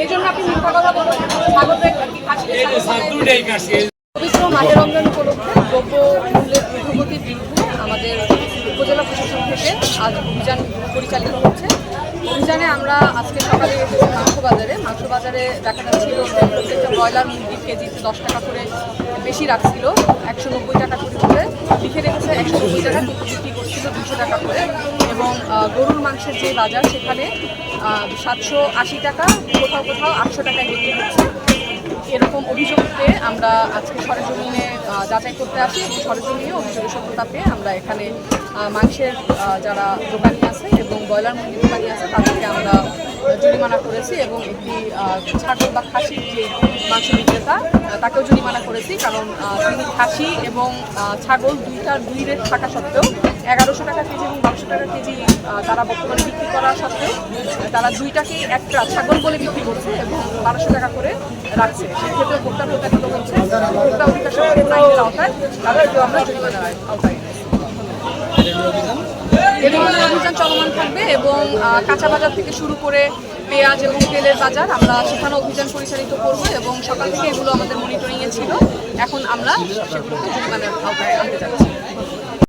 এই জন্য আপনি মিথ্যা কথা বলবেন। পবিত্র মাহে রমজান উপলক্ষে দ্রব্য মূল্যের ঊর্ধ্বগতির বিরুদ্ধে আমাদের উপজেলা প্রশাসন থেকে আজ অভিযান পরিচালিত হচ্ছে। অভিযানে আমরা আজকে সকালে এসেছি মাংস বাজারে দেখা যাচ্ছিল যে প্রত্যেকটা ব্রয়লার মুরগির কেজিতে 10 টাকা করে বেশি রাখছিল, 190 টাকা করে লিখে রেখেছে 190 টাকা, কিন্তু বিক্রি করছিল 200 টাকা করে। এবং গরুর মাংসের যে বাজার সেখানে 780 টাকা, কোথাও কোথাও 800 টাকায় বিক্রি হচ্ছে। এরকম অভিযোগ পেয়ে আমরা আজকে সরেজমিনে যাচাই করতে আসি এবং সরেজমিনে অভিযোগের সত্যতা পেয়ে আমরা এখানে মাংসের যারা দোকানি আছে এবং ব্রয়লার মুরগির দোকানি আছে তাদেরকে আমরা জরিমানা করেছি এবং একটি ছাগল বা খাসির যে মাংস বিক্রেতা তাকেও জরিমানা করেছি, কারণ তিনি খাসি এবং ছাগল দুই রেট থাকা সত্ত্বেও 1100 টাকা কেজি এবং 1200 টাকা কেজি তারা বর্তমানে বিক্রি করা সত্ত্বেও তারা দুইটাকেই একটা ছাগল বলে বিক্রি করছে এবং 1200 টাকা করে রাখছে। সেক্ষেত্রে ভোক্তা প্রতারিত হচ্ছে। ভোক্তা অধিকার সংরক্ষণ আইনের আওতায় তাদেরকেও আমরা জরিমানার আওতায় অভিযান চলমান থাকবে এবং কাঁচা বাজার থেকে শুরু করে পেঁয়াজ এবং তেলের বাজার আমরা সেখানে অভিযান পরিচালিত করব এবং সকাল থেকে এগুলো আমাদের মনিটরিংয়ে ছিল। এখন আমরা সেগুলোকে জরিমানার আওতায় আনতে যাচ্ছি।